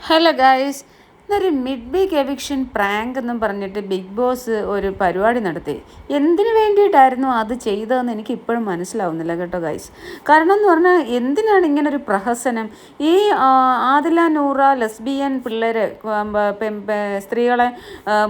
Hello guys, ഇന്നൊരു mid week eviction prank എന്നും പറഞ്ഞിട്ട് ബിഗ് ബോസ് ഒരു പരിപാടി നടത്തി. എന്തിനു വേണ്ടിയിട്ടായിരുന്നു അത് ചെയ്തതെന്ന് എനിക്ക് ഇപ്പോഴും മനസ്സിലാവുന്നില്ല കേട്ടോ ഗായ്സ്. കാരണം എന്ന് പറഞ്ഞാൽ എന്തിനാണ് ഇങ്ങനെ ഒരു പ്രഹസനം? ഈ ആദില നൂറ ലെസ്ബിയൻ പിള്ളേരെ സ്ത്രീകളെ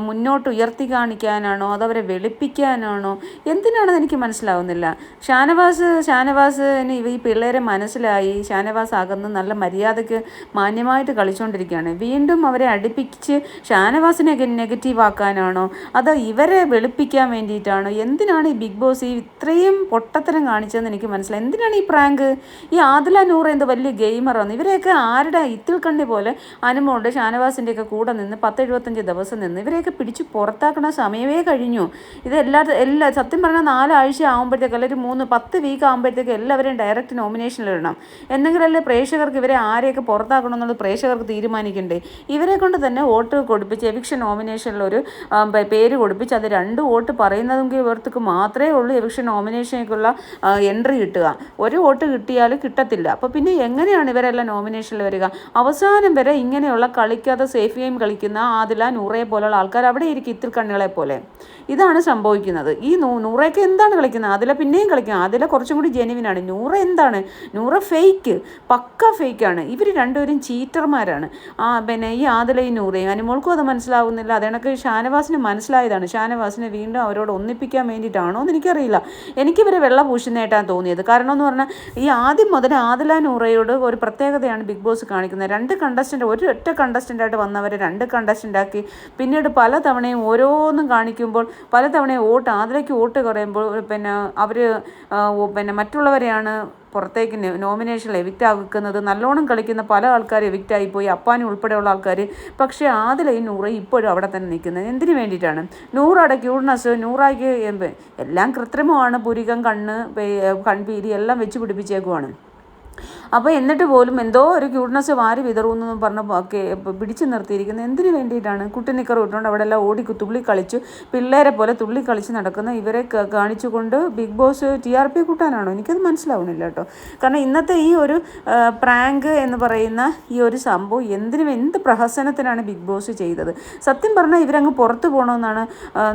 മുന്നോട്ട് ഉയർത്തി കാണിക്കാനാണോ അതവരെ വെളുപ്പിക്കാനാണോ എന്തിനാണെന്ന് എനിക്ക് മനസ്സിലാവുന്നില്ല. ഷാനവാസിന് ഈ പിള്ളേരെ മനസ്സിലായി. ഷാനവാസ് അകന്ന് നല്ല മര്യാദയ്ക്ക് മാന്യമായിട്ട് കളിച്ചുകൊണ്ടിരിക്കുകയാണ്. വീണ്ടും അവരെ അടുപ്പിച്ച് ഷാനവാസിനെ നെഗറ്റീവ് ആക്കാനാണോ അതോ ഇവരെ വെളുപ്പിക്കാൻ വേണ്ടിയിട്ടാണോ? എന്തിനാണ് ഈ ബിഗ് ബോസ് ഇത്രയും പൊട്ടത്തരം കാണിച്ചതെന്ന് എനിക്ക് മനസ്സിലായി. എന്തിനാണ് ഈ പ്രാങ്ക്? ഈ ആദില നൂറ് എന്ത് വലിയ ഗെയിമറാണ്. ഇവരെയൊക്കെ ആരുടെ ഇത്തിൽ കണ്ണി പോലെ അനുമോളുടെ ഷാനവാസിൻ്റെയൊക്കെ കൂടെ നിന്ന് 10-75 ദിവസം നിന്ന് ഇവരെയൊക്കെ പിടിച്ച് പുറത്താക്കണ സമയമേ കഴിഞ്ഞു. ഇത് എല്ലാ സത്യം പറഞ്ഞാൽ 4 ആഴ്ച ആകുമ്പോഴത്തേക്ക് അല്ലെങ്കിൽ 10 വീക്ക് ആകുമ്പോഴത്തേക്ക് എല്ലാവരെയും ഡയറക്റ്റ് നോമിനേഷനിലിടണം. എന്നെങ്കിലല്ലേ പ്രേക്ഷകർക്ക് ഇവരെ ആരെയൊക്കെ പുറത്താക്കണം എന്നുള്ളത് പ്രേക്ഷകർക്ക് തീരുമാനിക്കണ്ടേ? ഇവരെ കൊണ്ട് തന്നെ വോട്ട് കൊടുപ്പിച്ച് എവിക്ഷൻ നോമിനേഷനിലൊരു പേര് കൊടുപ്പിച്ച് അത് 2 വോട്ട് പറയുന്നതെങ്കിൽ ഇവർക്ക് മാത്രമേ ഉള്ളൂ എവിക്ഷൻ നോമിനേഷനിലേക്കുള്ള എൻട്രി കിട്ടുക. ഒരു വോട്ട് കിട്ടിയാൽ കിട്ടത്തില്ല. അപ്പോൾ പിന്നെ എങ്ങനെയാണ് ഇവരെല്ലാം നോമിനേഷനിൽ വരിക? അവസാനം വരെ ഇങ്ങനെയുള്ള കളിക്കാതെ സേഫ് ഗെയിം കളിക്കുന്ന ആദില നൂറയെ പോലുള്ള ആൾക്കാർ അവിടെ ഇരിക്കും, ഇത്തിൽ കണ്ണികളെ പോലെ. ഇതാണ് സംഭവിക്കുന്നത്. ഈ നൂറയൊക്കെ എന്താണ് കളിക്കുന്നത്? അതില പിന്നെയും കളിക്കുക. അതില കുറച്ചും കൂടി ജെനുവിനാണ്. നൂറ എന്താണ്? നൂറ ഫേക്ക്, പക്ക ഫേക്കാണ്. ഇവർ രണ്ടുപേരും ചീറ്റർമാരാണ്. പിന്നെ ഈ ആദിലയും നൂറയും അനുമോൾക്കും അത് മനസ്സിലാവുന്നില്ല. അതെനിക്ക് ഷാനവാസിന് മനസ്സിലായതാണ്. ഷാനവാസിനെ വീണ്ടും അവരോട് ഒന്നിപ്പിക്കാൻ വേണ്ടിയിട്ടാണോ എന്ന് എനിക്കറിയില്ല. എനിക്കിവരെ വെള്ള പൂശുന്നതായിട്ടാണ് തോന്നിയത്. കാരണം എന്ന് പറഞ്ഞാൽ ഈ ആദ്യം മുതൽ ആദില നൂറയോട് ഒരു പ്രത്യേകതയാണ് ബിഗ് ബോസ് കാണിക്കുന്നത്. 2 കണ്ടസ്റ്റൻ്റ് ഒറ്റ കണ്ടസ്റ്റൻ്റായിട്ട് വന്നവരെ 2 കണ്ടസ്റ്റൻ്റാക്കി പിന്നീട് പല തവണയും ഓരോന്നും കാണിക്കുമ്പോൾ പല തവണയും ആദിലയ്ക്ക് വോട്ട് കുറയുമ്പോൾ അവർ മറ്റുള്ളവരെയാണ് പുറത്തേക്ക് നോമിനേഷനിൽ എവിക്റ്റ് ആക്കുന്നത്. നല്ലോണം കളിക്കുന്ന പല ആൾക്കാർ എവിക്റ്റായിപ്പോയി, അപ്പാനും ഉൾപ്പെടെയുള്ള ആൾക്കാർ. പക്ഷേ ആദിലയും നൂറയും ഇപ്പോഴും അവിടെ തന്നെ നിൽക്കുന്നത് എന്തിനു വേണ്ടിയിട്ടാണ്? നൂറയുടെ ക്യൂട്ട്നെസ്, നൂറായിക്ക് എല്ലാം കൃത്രിമമാണ്. പുരികം, കൺപീലി എല്ലാം വെച്ച് പിടിപ്പിച്ചേക്കുവാണ്. അപ്പോൾ എന്നിട്ട് പോലും എന്തോ ഒരു ക്യൂട്ട്നെസ് വാരി വിതറുമെന്ന് പറഞ്ഞ് പിടിച്ചു നിർത്തിയിരിക്കുന്നത് എന്തിനു വേണ്ടിയിട്ടാണ്? കുട്ടി നിക്കർ ഇട്ടുകൊണ്ട് അവിടെ എല്ലാം തുള്ളി കളിച്ചു പിള്ളേരെ പോലെ തുള്ളി കളിച്ച് നടക്കുന്ന ഇവരെ കാണിച്ചുകൊണ്ട് ബിഗ് ബോസ് TRP കൂട്ടാനാണോ? എനിക്കത് മനസ്സിലാവുന്നില്ല കേട്ടോ. കാരണം ഇന്നത്തെ ഈ ഒരു പ്രാങ്ക് എന്ന് പറയുന്ന ഈ ഒരു സംഭവം എന്ത് പ്രഹസനത്തിനാണ് ബിഗ് ബോസ് ചെയ്തത്? സത്യം പറഞ്ഞാൽ ഇവരങ്ങ് പുറത്തു പോകണമെന്നാണ്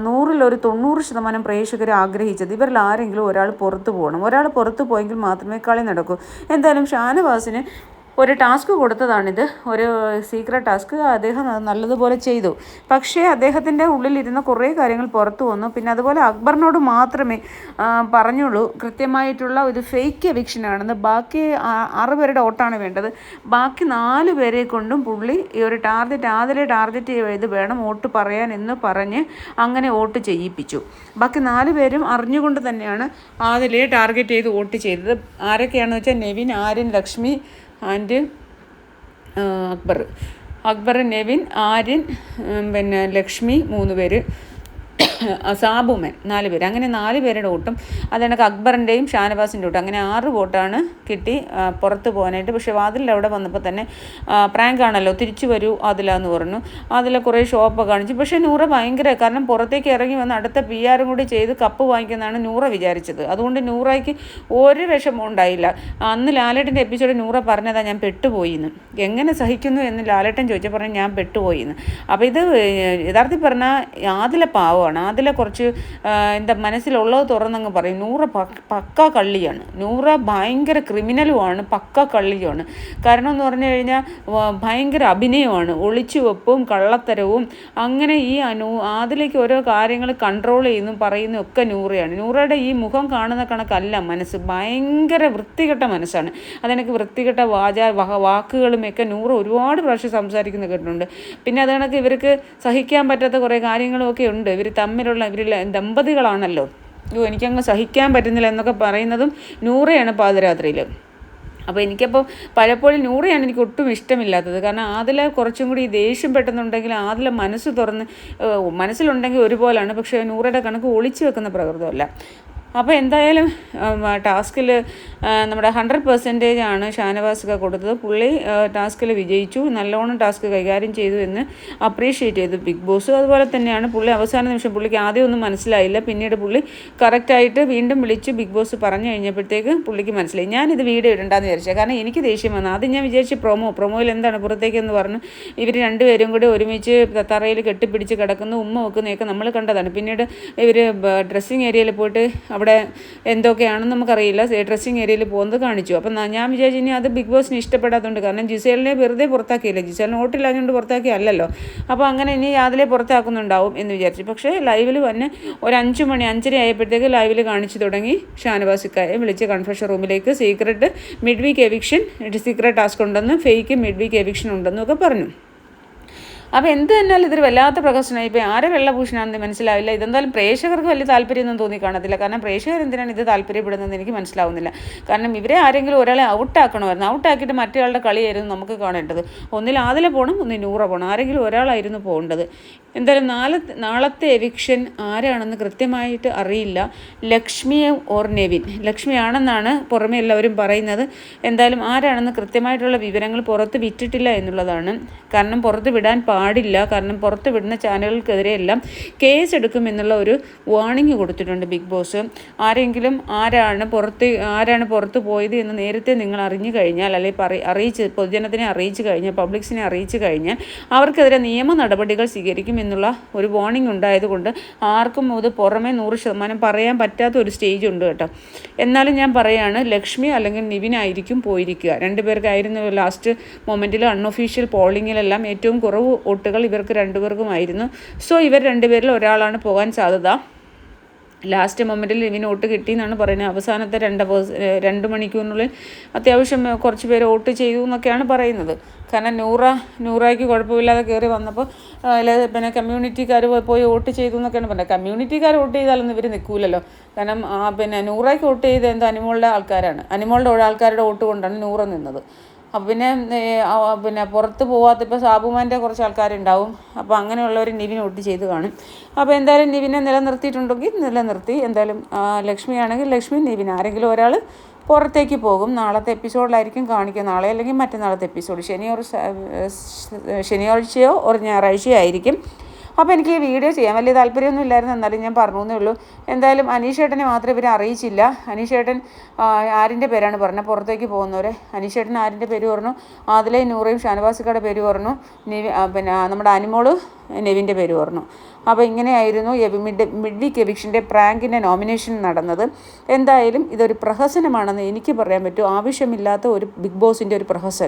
100-ൽ 90% പ്രേക്ഷകർ ആഗ്രഹിച്ചത്. ഇവരിൽ ആരെങ്കിലും ഒരാൾ പുറത്തു പോകണം. ഒരാൾ പുറത്തു പോയെങ്കിൽ മാത്രമേ കളി നടക്കൂ. എന്തായാലും ഷാനവാസിന് ഒരു ടാസ്ക് കൊടുത്തതാണിത്, ഒരു സീക്രട്ട് ടാസ്ക്. അദ്ദേഹം അത് നല്ലതുപോലെ ചെയ്തു. പക്ഷേ അദ്ദേഹത്തിൻ്റെ ഉള്ളിലിരുന്ന കുറേ കാര്യങ്ങൾ പുറത്തു വന്നു. പിന്നെ അതുപോലെ അക്ബറിനോട് മാത്രമേ പറഞ്ഞുള്ളൂ കൃത്യമായിട്ടുള്ള ഒരു ഫേക്ക് എവിക്ഷനാണെന്ന്. ബാക്കി 6 പേരുടെ വോട്ടാണ് വേണ്ടത്. ബാക്കി 4 പേരെ കൊണ്ടും പുള്ളി ഈ ഒരു ആദിലെ ടാർഗറ്റ് ചെയ്ത് വേണം വോട്ട് പറയാൻ എന്ന് പറഞ്ഞ് അങ്ങനെ വോട്ട് ചെയ്യിപ്പിച്ചു. ബാക്കി 4 പേരും അറിഞ്ഞുകൊണ്ട് തന്നെയാണ് ആദിലെ ടാർഗറ്റ് ചെയ്ത് വോട്ട് ചെയ്തത്. ആരൊക്കെയാണെന്ന് വെച്ചാൽ നെവിൻ, ആര്യൻ, ലക്ഷ്മി ആൻഡ് അക്ബർ, നെവിൻ, ആര്യൻ, ലക്ഷ്മി 3 പേര്, സാബുമൻ 4 പേര്. അങ്ങനെ 4 പേരുടെ വോട്ടും അതെനിക്ക് അക്ബറിൻ്റെയും ഷാനവാസിൻ്റെ വോട്ടും അങ്ങനെ 6 വോട്ടാണ് കിട്ടി പുറത്ത് പോകാനായിട്ട്. പക്ഷേ വാതിലിൽ അവിടെ വന്നപ്പോൾ തന്നെ പ്രാങ്ക് ആണല്ലോ, തിരിച്ചു വരൂ അതിലാന്ന് പറഞ്ഞു. അതിൽ കുറേ ഷോപ്പ് കാണിച്ചു. പക്ഷേ നൂറ കാരണം പുറത്തേക്ക് ഇറങ്ങി വന്ന് അടുത്ത PR കൂടി ചെയ്ത് കപ്പ് വാങ്ങിക്കുന്നതാണ് നൂറ വിചാരിച്ചത്. അതുകൊണ്ട് നൂറയ്ക്ക് ഒരു വിഷമം ഉണ്ടായില്ല. അന്ന് ലാലേട്ടൻ്റെ എപ്പിസോഡ് നൂറ പറഞ്ഞതാ ഞാൻ പെട്ടുപോയിന്ന്. എങ്ങനെ സഹിക്കുന്നു എന്ന് ലാലേട്ടൻ ചോദിച്ചാൽ പറഞ്ഞു ഞാൻ പെട്ടുപോയിന്ന്. അപ്പോൾ ഇത് യഥാർത്ഥത്തിൽ പറഞ്ഞാൽ ആദിലെ പാവമാണ്. അതിലെ കുറച്ച് മനസ്സിലുള്ളത് തുറന്നങ്ങ് പറയും. നൂറ പക്ക കള്ളിയാണ്. നൂറ ഭയങ്കര ക്രിമിനലുമാണ്, പക്ക കള്ളിയാണ്. കാരണം എന്ന് പറഞ്ഞു കഴിഞ്ഞാൽ ഭയങ്കര അഭിനയമാണ്, ഒളിച്ചുവെപ്പും കള്ളത്തരവും. അങ്ങനെ ഈ അതിലേക്ക് ഓരോ കാര്യങ്ങൾ കൺട്രോൾ ചെയ്യുന്നു പറയുന്നു ഒക്കെ നൂറയാണ്. നൂറയുടെ ഈ മുഖം കാണുന്ന കണക്കല്ല മനസ്സ്, ഭയങ്കര വൃത്തികെട്ട മനസ്സാണ്. അതെനിക്ക് വൃത്തികെട്ട വാക്കുകളുമൊക്കെ നൂറ ഒരുപാട് പ്രാവശ്യം സംസാരിക്കുന്ന കേട്ടിട്ടുണ്ട്. പിന്നെ അത് കണക്ക് ഇവർക്ക് സഹിക്കാൻ പറ്റാത്ത കുറേ കാര്യങ്ങളുമൊക്കെ ഉണ്ട്. ഇവർ ഇവരിൽ ദമ്പതികളാണല്ലോ. എനിക്കങ്ങ് സഹിക്കാൻ പറ്റുന്നില്ല എന്നൊക്കെ പറയുന്നതും നൂറയാണ് പാതിരാത്രിയിൽ. അപ്പോൾ എനിക്കപ്പോൾ പലപ്പോഴും നൂറയാണ് എനിക്ക് ഒട്ടും ഇഷ്ടമില്ലാത്തത്. കാരണം അതിൽ കുറച്ചും കൂടി ദേഷ്യം പെട്ടെന്നുണ്ടെങ്കിൽ അതിൽ മനസ്സ് തുറന്ന് മനസ്സിലുണ്ടെങ്കിൽ ഒരുപോലെയാണ്. പക്ഷേ നൂറയുടെ കണക്ക് ഒളിച്ചു വെക്കുന്ന പ്രകൃതമല്ല. അപ്പോൾ എന്തായാലും ടാസ്കിൽ നമ്മുടെ 100% ആണ് ഷാനവാസ്ക കൊടുത്തത്. പുള്ളി ടാസ്കിൽ വിജയിച്ചു, നല്ലോണം ടാസ്ക് കൈകാര്യം ചെയ്തു എന്ന് അപ്രീഷിയേറ്റ് ചെയ്തു ബിഗ് ബോസ്. അതുപോലെ തന്നെയാണ് പുള്ളി അവസാന നിമിഷം പുള്ളിക്ക് ആദ്യം ഒന്നും മനസ്സിലായില്ല, പിന്നീട് പുള്ളി കറക്റ്റായിട്ട് വീണ്ടും വിളിച്ച് ബിഗ് ബോസ് പറഞ്ഞു കഴിഞ്ഞപ്പോഴത്തേക്ക് പുള്ളിക്ക് മനസ്സിലായി. ഞാനിത് വീഡിയോ ഇടണ്ടെന്ന് വിചാരിച്ചത്, കാരണം എനിക്ക് ദേഷ്യം വന്നു. ആദ്യം ഞാൻ വിചാരിച്ച് പ്രൊമോയിൽ എന്താണ് പുറത്തേക്കെന്ന് പറഞ്ഞു ഇവർ രണ്ടുപേരും കൂടി ഒരുമിച്ച് തറയിൽ കെട്ടിപ്പിടിച്ച് കിടക്കുന്നു, ഉമ്മ വെക്കുന്നതൊക്കെ നമ്മൾ കണ്ടതാണ്. പിന്നീട് ഇവർ ഡ്രസ്സിങ് ഏരിയയിൽ പോയിട്ട് അവിടെ എന്തൊക്കെയാണെന്ന് നമുക്കറിയില്ല, ഡ്രസ്സിങ് ഏരിയയിൽ പോകുന്നത് കാണിച്ചു. അപ്പം ഞാൻ വിചാരിച്ചു ഇനി അത് ബിഗ് ബോസിന് ഇഷ്ടപ്പെടാത്തതുകൊണ്ട്, കാരണം ജിസേലിനെ വെറുതെ പുറത്താക്കിയില്ല, ജിസേലിന് വോട്ടില്ലാഞ്ഞുകൊണ്ട് പുറത്താക്കിയല്ലോ. അപ്പോൾ അങ്ങനെ ഇനി അതിലെ പുറത്താക്കുന്നുണ്ടാവും എന്ന് വിചാരിച്ചു. പക്ഷേ ലൈവിൽ വന്ന് ഒരു 5 മണി 5:30 ആയപ്പോഴത്തേക്ക് ലൈവിൽ കാണിച്ചു തുടങ്ങി ഷാനവാസിക്കായെ വിളിച്ച് കൺഫെഷൻ റൂമിലേക്ക് secret mid week eviction, secret task ഉണ്ടെന്നും ഫേക്ക് മിഡ് വീക്ക് എവിക്ഷൻ ഉണ്ടെന്നും ഒക്കെ പറഞ്ഞു. അപ്പോൾ എന്ത് തന്നെയാലും ഇതൊരു വല്ലാത്ത പ്രഹസനമായി. ഇപ്പോൾ ആരെ വെള്ളഭൂഷണാണെന്ന് മനസ്സിലാവില്ല. ഇതെന്തായാലും പ്രേക്ഷകർക്ക് വലിയ താല്പര്യമൊന്നും തോന്നി കാണത്തില്ല, കാരണം പ്രേക്ഷകർ എന്തിനാണ് ഇത് താല്പര്യപ്പെടുന്നതെന്ന് എനിക്ക് മനസ്സിലാവുന്നില്ല. കാരണം ഇവരെ ആരെങ്കിലും ഒരാളെ ഔട്ടാക്കണമായിരുന്നു, ഔട്ടാക്കിയിട്ട് മറ്റൊരാളുടെ കളിയായിരുന്നു നമുക്ക് കാണേണ്ടത്. ഒന്നിൽ ആദില പോകണം, ഒന്നിൽ നൂറ പോകണം, ആരെങ്കിലും ഒരാളായിരുന്നു പോകേണ്ടത്. എന്തായാലും നാളത്തെ എവിക്ഷൻ ആരാണെന്ന് കൃത്യമായിട്ട് അറിയില്ല. ലക്ഷ്മിയോ ഓർ നെവിൻ, ലക്ഷ്മിയാണെന്നാണ് പുറമെ എല്ലാവരും പറയുന്നത്. എന്തായാലും ആരാണെന്ന് കൃത്യമായിട്ടുള്ള വിവരങ്ങൾ പുറത്ത് വിറ്റിട്ടില്ല എന്നുള്ളതാണ്. കാരണം പുറത്ത് വിടാൻ പാടില്ല, കാരണം പുറത്ത് വിടുന്ന ചാനലുകൾക്കെതിരെയെല്ലാം കേസ് എടുക്കുമെന്നുള്ള ഒരു വാർണിംഗ് കൊടുത്തിട്ടുണ്ട് ബിഗ് ബോസ്. ആരെങ്കിലും ആരാണ് പുറത്ത് പോയത് എന്ന് നേരത്തെ നിങ്ങൾ അറിഞ്ഞു കഴിഞ്ഞാൽ, അല്ലെങ്കിൽ പൊതുജനത്തിനെ അറിയിച്ചു കഴിഞ്ഞാൽ, പബ്ലിക്സിനെ അറിയിച്ചു കഴിഞ്ഞാൽ അവർക്കെതിരെ നിയമ നടപടികൾ സ്വീകരിക്കും എന്നുള്ള ഒരു വാർണിംഗ് ഉണ്ടായതുകൊണ്ട് ആർക്കും അത് പുറമെ 100% പറയാൻ പറ്റാത്ത ഒരു സ്റ്റേജ് ഉണ്ട് കേട്ടോ. എന്നാലും ഞാൻ പറയുകയാണ്, ലക്ഷ്മി അല്ലെങ്കിൽ നിവിനായിരിക്കും പോയിരിക്കുക. രണ്ടുപേർക്കായിരുന്നു ലാസ്റ്റ് മൊമെൻറ്റിൽ അൺഒഫീഷ്യൽ പോളിങ്ങിലെല്ലാം ഏറ്റവും കുറവ് വോട്ടുകൾ ഇവർക്ക് രണ്ടുപേർക്കുമായിരുന്നു. സോ ഇവർ രണ്ടുപേരിൽ ഒരാളാണ് പോകാൻ സാധ്യത. ലാസ്റ്റ് മൊമെൻറ്റിൽ നിവിന് വോട്ട് കിട്ടിയെന്നാണ് പറയുന്നത്. അവസാനത്തെ 2 മണിക്കൂറിനുള്ളിൽ അത്യാവശ്യം കുറച്ച് പേര് വോട്ട് ചെയ്തു എന്നൊക്കെയാണ് പറയുന്നത്. കാരണം നൂറായ്ക്ക് കുഴപ്പമില്ലാതെ കയറി വന്നപ്പോൾ പിന്നെ കമ്മ്യൂണിറ്റിക്കാർ പോയി വോട്ട് ചെയ്തു എന്നൊക്കെയാണ് പറഞ്ഞത്. കമ്മ്യൂണിറ്റിക്കാർ വോട്ട് ചെയ്താലൊന്നും ഇവർ നിൽക്കില്ലല്ലോ. കാരണം പിന്നെ നൂറായ്ക്ക് വോട്ട് ചെയ്ത് എന്തോ അനിമോളുടെ ആൾക്കാരാണ്, അനിമോളുടെ ആൾക്കാരുടെ വോട്ട് കൊണ്ടാണ് നൂറ നിന്നത്. അപ്പം പിന്നെ പുറത്ത് പോകാത്ത ഇപ്പോൾ സാബുമാൻ്റെ കുറച്ച് ആൾക്കാരുണ്ടാവും. അപ്പോൾ അങ്ങനെയുള്ളവർ നിവിന് വോട്ട് ചെയ്ത് കാണും. അപ്പോൾ എന്തായാലും നിവിനെ നിലനിർത്തിയിട്ടുണ്ടെങ്കിൽ നിലനിർത്തി. എന്തായാലും ലക്ഷ്മിയാണെങ്കിൽ ലക്ഷ്മി, നിവിൻ ആരെങ്കിലും ഒരാൾ പുറത്തേക്ക് പോകും. നാളത്തെ എപ്പിസോഡിലായിരിക്കും കാണിക്കുക, നാളെ അല്ലെങ്കിൽ മറ്റന്നാളത്തെ എപ്പിസോഡ്, ശനിയാഴ്ചയോ ഒരു ഞായറാഴ്ചയോ ആയിരിക്കും. അപ്പോൾ എനിക്ക് ഈ വീഡിയോ ചെയ്യാൻ വലിയ താല്പര്യമൊന്നും ഇല്ലായിരുന്നു, എന്നാലും ഞാൻ പറഞ്ഞു എന്നേ ഉള്ളൂ. എന്തായാലും അനീഷേട്ടനെ മാത്രമേ ഇവരെ അറിയിച്ചില്ല. അനീഷേട്ടൻ ആരിൻ്റെ പേരാണ് പറഞ്ഞത് പുറത്തേക്ക് പോകുന്നവരെ? അനീഷേട്ടൻ ആരിൻ്റെ പേര് പറഞ്ഞു? ആദിലയും നൂറയും ഷാനവാസിക്കയുടെ പേര് പറഞ്ഞു, പിന്നെ നമ്മുടെ അനിമോള് നെവിൻ്റെ പേര് പറഞ്ഞു. അപ്പോൾ ഇങ്ങനെയായിരുന്നു മിഡ് വീക്ക് എവിക്ഷൻ്റെ പ്രാങ്കിൻ്റെ നോമിനേഷൻ നടന്നത്. എന്തായാലും ഇതൊരു പ്രഹസനമാണെന്ന് എനിക്ക് പറയാൻ പറ്റും. ആവശ്യമില്ലാത്ത ഒരു ബിഗ് ബോസിൻ്റെ ഒരു പ്രഹസനം.